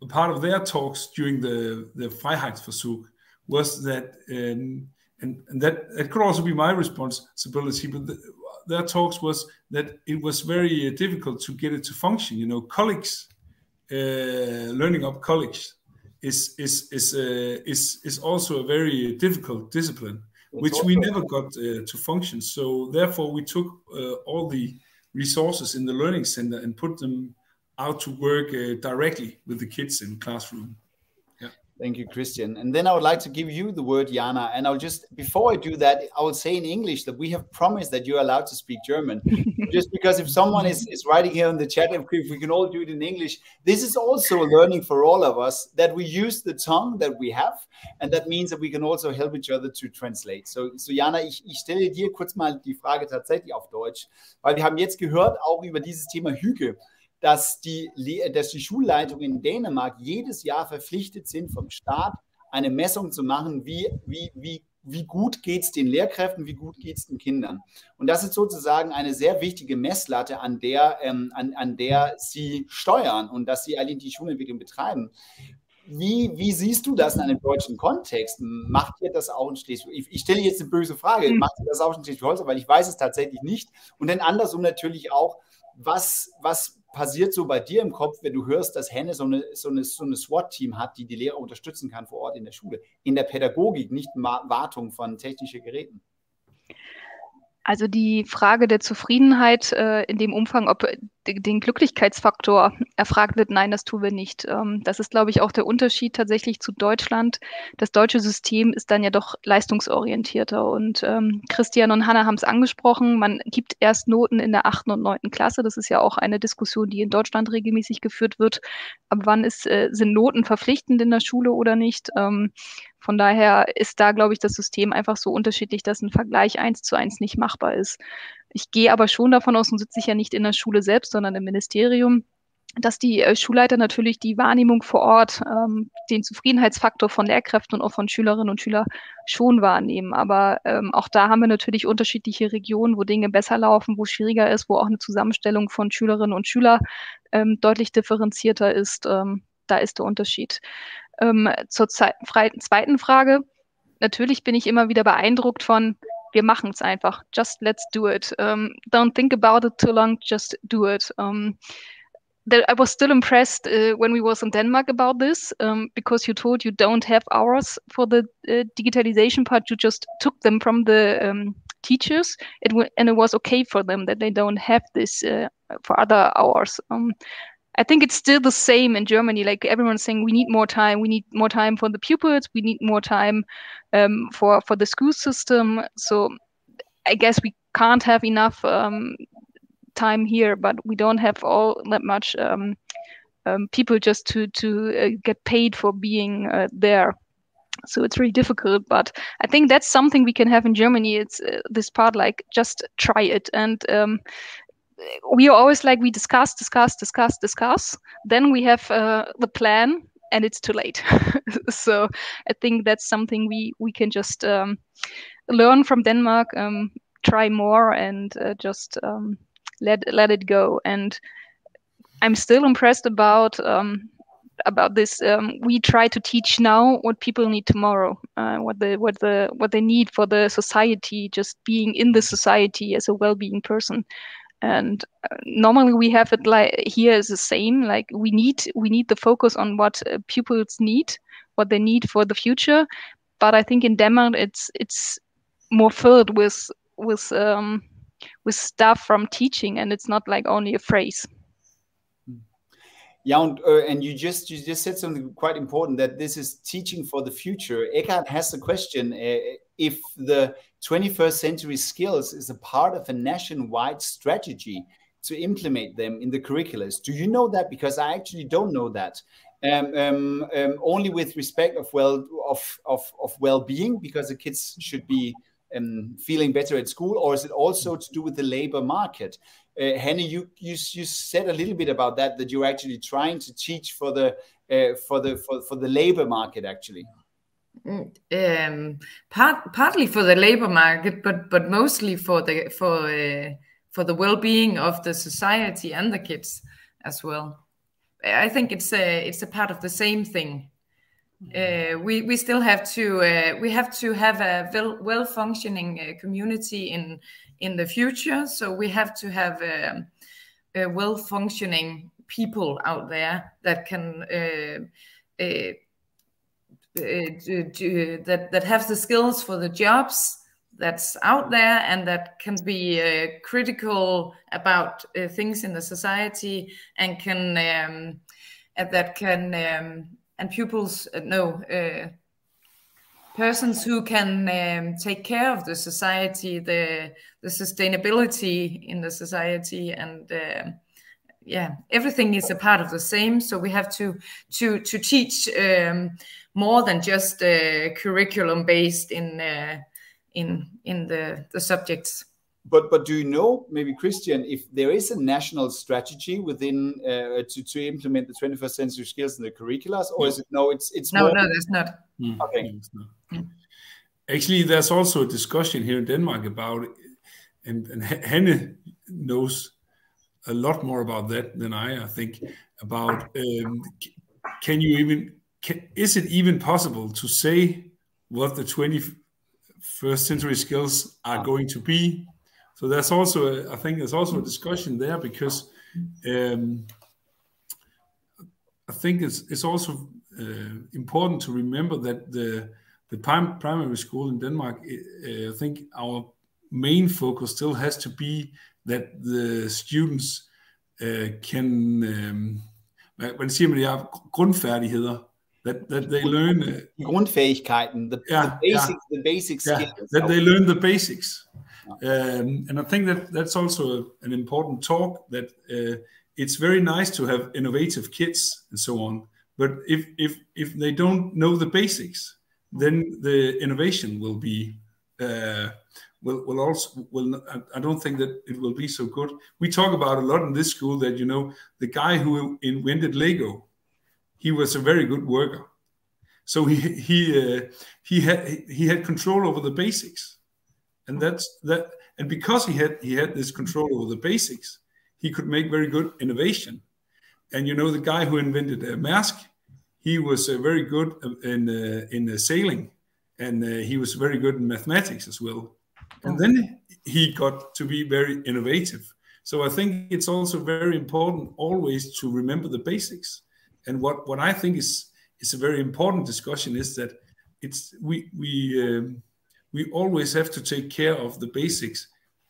part of their talks during the Freiheitsversuch was that, and that could also be my responsibility, but their talks was that it was very difficult to get it to function. You know, colleagues, learning up colleagues is also a very difficult discipline, which we never got to function. So therefore, we took all the resources in the learning center and put them out to work directly with the kids in classroom. Yeah. Thank you, Christian. And then I would like to give you the word, Jana. And I'll just, before I do that, I will say in English that we have promised that you're allowed to speak German. Just because if someone is writing here in the chat, if we can all do it in English, this is also a learning for all of us, that we use the tongue that we have. And that means that we can also help each other to translate. So Jana, ich stelle dir kurz mal die Frage tatsächlich auf Deutsch, weil wir haben jetzt gehört, auch über dieses Thema Hygge, dass die Schulleitungen in Dänemark jedes Jahr verpflichtet sind, vom Staat eine Messung zu machen, wie gut geht es den Lehrkräften, wie gut geht es den Kindern. Und das ist sozusagen eine sehr wichtige Messlatte, an der sie steuern und dass sie eigentlich die Schulentwicklung betreiben. Wie siehst du das in einem deutschen Kontext? Macht ihr das auch in Schleswig? Ich stelle jetzt eine böse Frage. Macht ihr das auch in Schleswig-Holstein? Weil ich weiß es tatsächlich nicht. Und dann andersrum natürlich auch, was passiert so bei dir im Kopf, wenn du hörst, dass Hanne so eine SWAT-Team hat, die Lehrer unterstützen kann vor Ort in der Schule, in der Pädagogik, nicht Wartung von technischen Geräten? Also die Frage der Zufriedenheit in dem Umfang, ob den Glücklichkeitsfaktor erfragt wird, nein, das tun wir nicht. Das ist, glaube ich, auch der Unterschied tatsächlich zu Deutschland. Das deutsche System ist dann ja doch leistungsorientierter. Und Christian und Hanne haben es angesprochen, man gibt erst Noten in der 8. und 9. Klasse. Das ist ja auch eine Diskussion, die in Deutschland regelmäßig geführt wird. Ab wann sind Noten verpflichtend in der Schule oder nicht? Von daher ist da, glaube ich, das System einfach so unterschiedlich, dass ein Vergleich 1:1 nicht machbar ist. Ich gehe aber schon davon aus, und sitze ich ja nicht in der Schule selbst, sondern im Ministerium, dass die Schulleiter natürlich die Wahrnehmung vor Ort, den Zufriedenheitsfaktor von Lehrkräften und auch von Schülerinnen und Schülern schon wahrnehmen. Aber auch da haben wir natürlich unterschiedliche Regionen, wo Dinge besser laufen, wo schwieriger ist, wo auch eine Zusammenstellung von Schülerinnen und Schülern deutlich differenzierter ist. Da ist der Unterschied. Zur zweiten Frage. Natürlich bin ich immer wieder beeindruckt von, wir machen es einfach. Just let's do it. Don't think about it too long. Just do it. I was still impressed when we was in Denmark about this, because you told you don't have hours for the digitalization part. You just took them from the teachers, and it was okay for them that they don't have this for other hours. I think it's still the same in Germany. Like everyone's saying, we need more time. We need more time for the pupils. We need more time for the school system. So I guess we can't have enough time here, but we don't have all that much people just to get paid for being there. So it's really difficult, but I think that's something we can have in Germany. It's this part, like, just try it. And we are always like, we discuss. Then we have the plan and it's too late. So I think that's something we can just learn from Denmark, try more, and just let it go. And I'm still impressed about this. We try to teach now what people need tomorrow, what they need for the society, just being in the society as a well-being person. And normally we have it like here is the same. Like we need the focus on what pupils need, what they need for the future. But I think in Denmark it's more filled with stuff from teaching, and it's not like only a phrase. Yeah, and you just said something quite important, that this is teaching for the future. Eckhart has a question: if the 21st century skills is a part of a nationwide strategy to implement them in the curriculums. Do you know that? Because I actually don't know that. Only with respect of well-being, because the kids should be feeling better at school, or is it also to do with the labor market? Hanne, you said a little bit about that you're actually trying to teach for the labor market, actually. Partly for the labor market, but mostly for the well-being of the society and the kids as well. I think it's a part of the same thing. We still have to have a well-functioning community in the future. So we have to have a well-functioning people out there that can that have the skills for the jobs that's out there, and that can be critical about things in the society, and and pupils persons who can take care of the society, the sustainability in the society, and everything is a part of the same. So we have to teach more than just curriculum based in the subjects. But do you know, maybe Christian, if there is a national strategy within to implement the 21st century skills in the curricula, or is it it's no, more... No, there's not. Okay. Actually, there's also a discussion here in Denmark about, and Hanne knows a lot more about that than I think, about is it even possible to say what the 21st century skills are going to be? So that's also, I think there's also a discussion there, because I think it's also important to remember that the primary school in Denmark, I think our main focus still has to be that the students can, hvad siger man, grundfærdigheder, that they learn Grundfähigkeiten, the basic skills. That they learn the basics. And I think that's also an important talk, that it's very nice to have innovative kids and so on, but if they don't know the basics, then the innovation will be I don't think that it will be so good. We talk about a lot in this school that, the guy who invented Lego, he was a very good worker. So he had control over the basics, and and because he had this control over the basics, he could make very good innovation. And the guy who invented Maersk, he was very good in sailing, and he was very good in mathematics as well. And then he got to be very innovative. So I think it's also very important always to remember the basics. And what I think is a very important discussion is that we always have to take care of the basics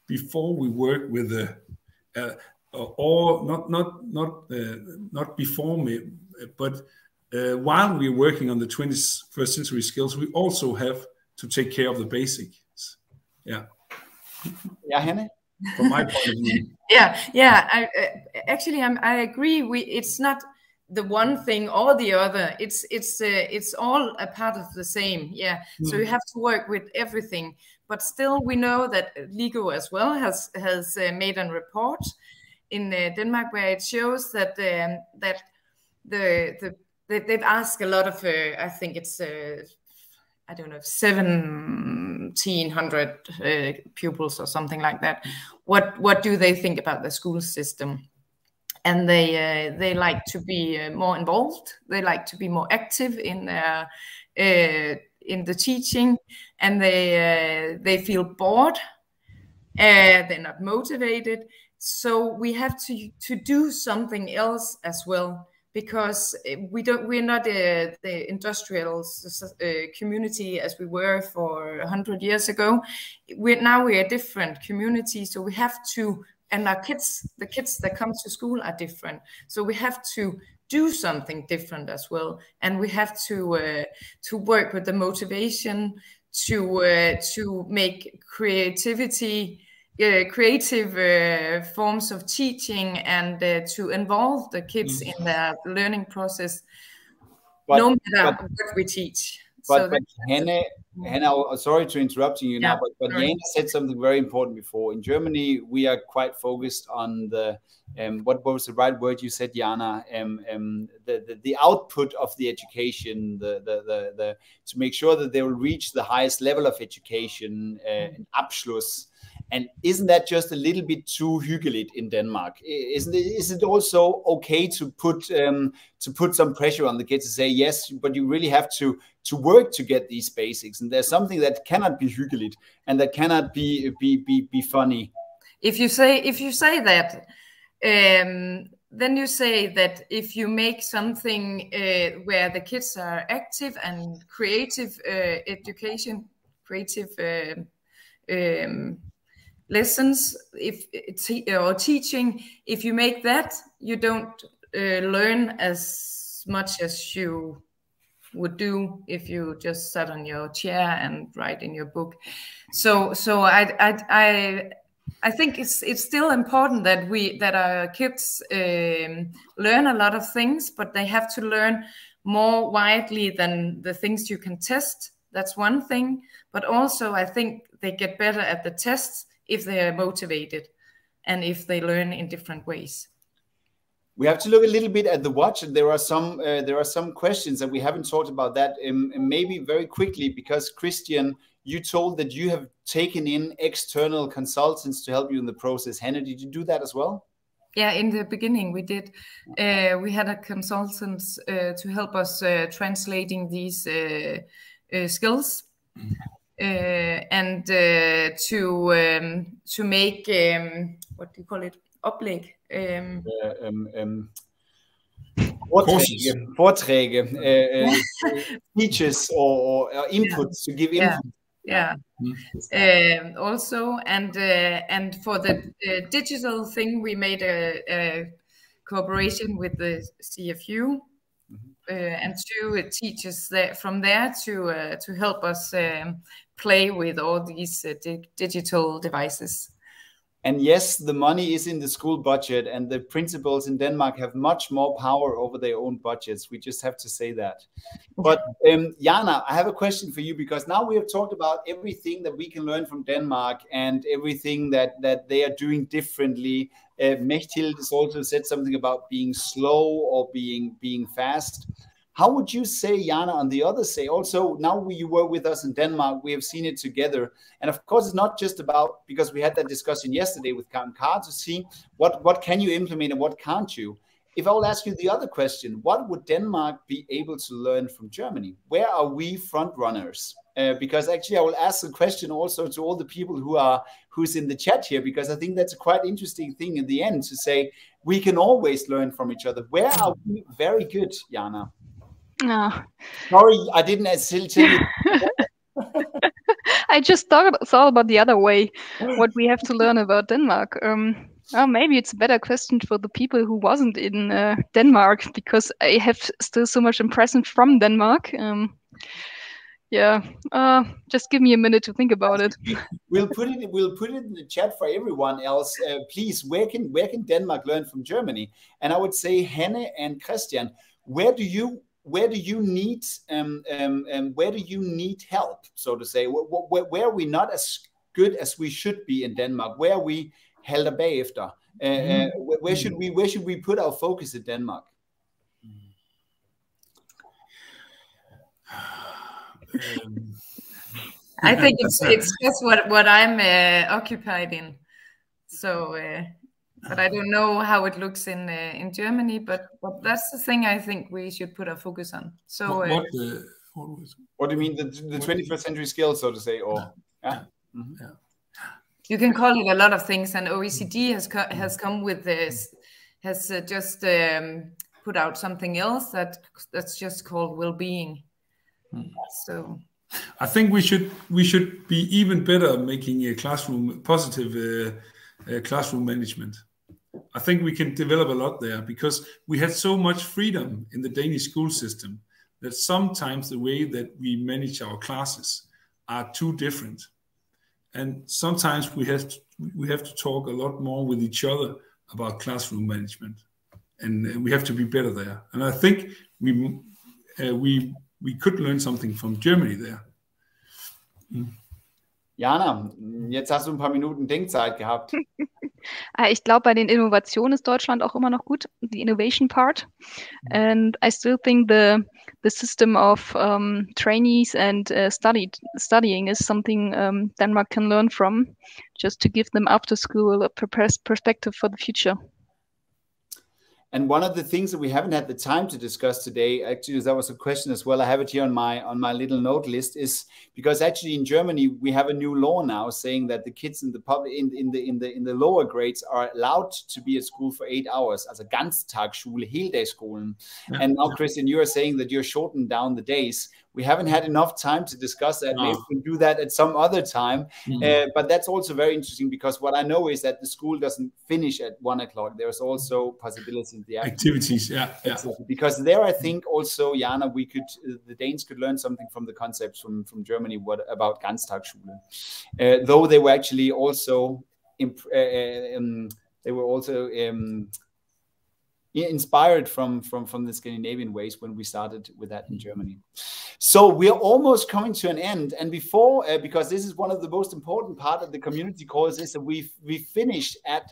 before we work with the or not before me, but while we're working on the 21st century skills, we also have to take care of the basics. Yeah. Yeah, Henne? From my point of view. Yeah. I agree. It's not the one thing or the other. It's all a part of the same. Yeah. Mm. So you have to work with everything. But still, we know that LIGO as well has made a report in Denmark where it shows that they've asked a lot of I think it's 1,700 pupils or something like that. What do they think about the school system? And they like to be more involved. They like to be more active in the teaching, and they feel bored. They're not motivated. So we have to do something else as well, because we're not the industrial community as we were for 100 years ago. Now we're a different community, so we have to. And the kids that come to school are different. So we have to do something different as well. And we have to work with the motivation to make creative forms of teaching, and to involve the kids in their learning process, no matter what we teach. But Henne, sorry to interrupt you now, but Jana said something very important before. In Germany, we are quite focused on the what was the right word you said, Jana? The output of the education, the to make sure that they will reach the highest level of education, Abschluss. And isn't that just a little bit too hyggeligt in Denmark? Is it also okay to put some pressure on the kids to say yes, but you really have to work to get these basics? And there's something that cannot be hyggeligt and that cannot be funny. If you say that, then you say that if you make something where the kids are active and creative education, creative lessons, or teaching, if you make that, you don't learn as much as you would do if you just sat on your chair and write in your book. So I think it's still important that our kids learn a lot of things, but they have to learn more widely than the things you can test. That's one thing. But also, I think they get better at the tests if they are motivated and if they learn in different ways. We have to look a little bit at the watch, and there are some questions that we haven't talked about that. Maybe very quickly, because Christian, you told that you have taken in external consultants to help you in the process. Henne, did you do that as well? Yeah, in the beginning we did. We had a consultant to help us translating these skills. And to make what do you call it? Oplæg. Vorträge, speeches or inputs, to give input. Yeah. Also, and for the digital thing, we made a cooperation with the CFU. And two teachers from there to help us play with all these digital devices. And yes, the money is in the school budget, and the principals in Denmark have much more power over their own budgets. We just have to say that. But Jana, I have a question for you, because now we have talked about everything that we can learn from Denmark and everything that they are doing differently. Mechthild has also said something about being slow or being fast. How would you say, Jana, on the other say, also now you were with us in Denmark, we have seen it together. And of course, it's not just about, because we had that discussion yesterday with Karen Carr to see what can you implement and what can't you. if I will ask you the other question, what would Denmark be able to learn from Germany? Where are we front runners? Because actually I will ask the question also to all the people who's in the chat here, because I think that's a quite interesting thing in the end to say we can always learn from each other. Where are we very good, Jana? Sorry, I didn't still tell you. I just thought about the other way, what we have to learn about Denmark. Well, maybe it's a better question for the people who wasn't in Denmark, because I have still so much impression from Denmark. Just give me a minute to think about it. We'll put it in the chat for everyone else. Please, where can Denmark learn from Germany? And I would say, Henne and Christian, where do you need help, so to say? Where are we not as good as we should be in Denmark? Where are we halter bagefter? Where should we put our focus in Denmark? I think it's just what I'm occupied in. So, but I don't know how it looks in Germany. But that's the thing I think we should put our focus on. So, what do you mean, the 21st century skills, so to say, or yeah. Mm-hmm. Yeah. You can call it a lot of things, and OECD has come with this, has just put out something else that's just called well-being. So I think we should be even better making a positive classroom management. I think we can develop a lot there, because we had so much freedom in the Danish school system that sometimes the way that we manage our classes are too different. And sometimes we have to talk a lot more with each other about classroom management, and we have to be better there. And I think we could learn something from Germany there. Jana, jetzt hast du ein paar Minuten Denkzeit gehabt. Ich glaube, bei den Innovationen ist Deutschland auch immer noch gut, the innovation part. And I still think the system of trainees and studying is something Denmark can learn from, just to give them after school a perspective for the future. And one of the things that we haven't had the time to discuss today, actually, that was a question as well, I have it here on my little note list, is because actually in Germany we have a new law now saying that the kids in the lower grades are allowed to be at school for 8 hours, also Ganztagsschule, Heldayskolen. Yeah. And now, Christian, you are saying that you're shortening down the days. We haven't had enough time to discuss that. Maybe we can do that at some other time. But that's also very interesting, because what I know is that the school doesn't finish at 1 o'clock. There's also possibilities in the activities. Yeah. Exactly. Because there, I think also, Jana, the Danes could learn something from the concepts from Germany about Ganztagsschule. Though they were actually also inspired from the Scandinavian ways when we started with that in Germany. So we're almost coming to an end. And before, because this is one of the most important part of the community calls, is that we finished at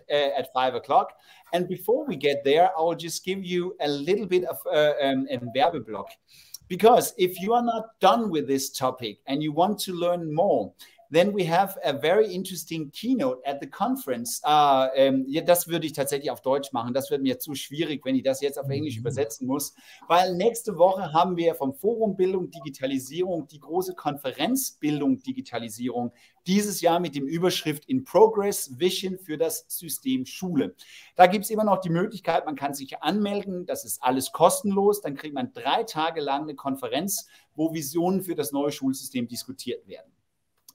5 o'clock. And before we get there, I will just give you a little bit of a Werbeblock. Because if you are not done with this topic and you want to learn more, then we have a very interesting keynote at the conference. Das würde ich tatsächlich auf Deutsch machen. Das wird mir zu schwierig, wenn ich das jetzt auf Englisch übersetzen muss. Weil nächste Woche haben wir vom Forum Bildung Digitalisierung die große Konferenz Bildung Digitalisierung. Dieses Jahr mit dem Überschrift In Progress, Vision für das System Schule. Da gibt es immer noch die Möglichkeit, man kann sich anmelden. Das ist alles kostenlos. Dann kriegt man 3 Tage lang eine Konferenz, wo Visionen für das neue Schulsystem diskutiert werden.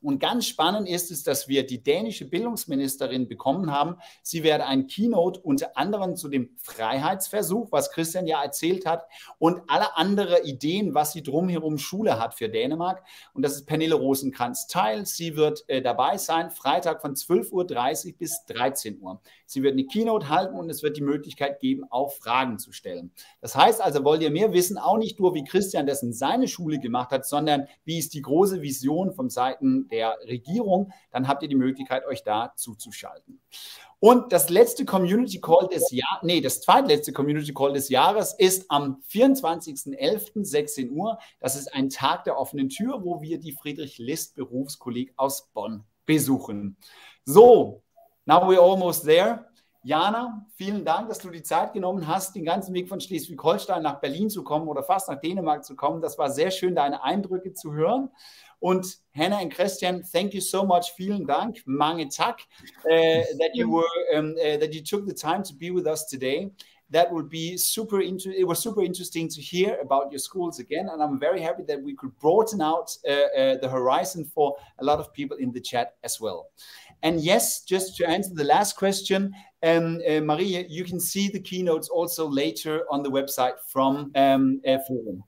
Und ganz spannend ist es, dass wir die dänische Bildungsministerin bekommen haben. Sie werde ein Keynote unter anderem zu dem Freiheitsversuch, was Christian ja erzählt hat, und alle anderen Ideen, was sie drumherum Schule hat für Dänemark. Und das ist Pernille Rosenkrantz-Theil. Sie wird dabei sein, Freitag von 12:30 Uhr bis 13 Uhr. Sie wird eine Keynote halten und es wird die Möglichkeit geben, auch Fragen zu stellen. Das heißt also, wollt ihr mehr wissen, auch nicht nur, wie Christian das in seine Schule gemacht hat, sondern wie ist die große Vision von Seiten der Regierung, dann habt ihr die Möglichkeit, euch da zuzuschalten. Und das letzte Community Call des Jahres, das zweitletzte Community Call des Jahres ist am 24.11. 16 Uhr. Das ist ein Tag der offenen Tür, wo wir die Friedrich-List-Berufskolleg aus Bonn besuchen. So, now we're almost there. Jana, vielen Dank, dass du die Zeit genommen hast, den ganzen Weg von Schleswig-Holstein nach Berlin zu kommen oder fast nach Dänemark zu kommen. Das war sehr schön, deine Eindrücke zu hören. Und Hannah and Christian, thank you so much. Vielen Dank, mange tak, that you took the time to be with us today. That would be it was super interesting to hear about your schools again, and I'm very happy that we could broaden out the horizon for a lot of people in the chat as well. And yes, just to answer the last question, Maria, you can see the keynotes also later on the website from Forum.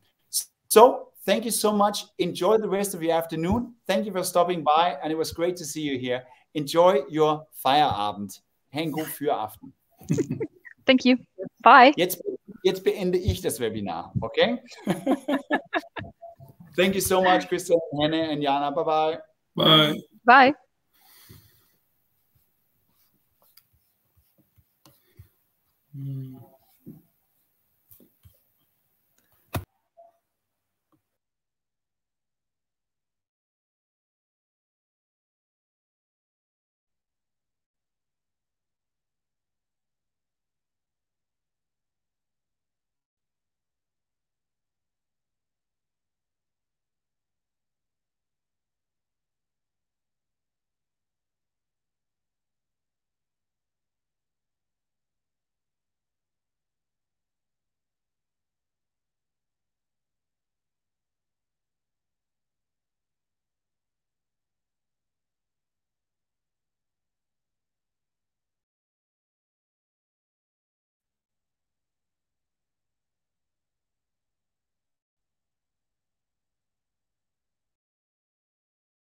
So thank you so much. Enjoy the rest of your afternoon. Thank you for stopping by, and it was great to see you here. Enjoy your Feierabend. Hang god Fyraften. Thank you. Bye. Jetzt beende ich das Webinar, okay? Thank you so much, Christian, Hannah, and Jana. Bye-bye. Bye. Bye. Mm.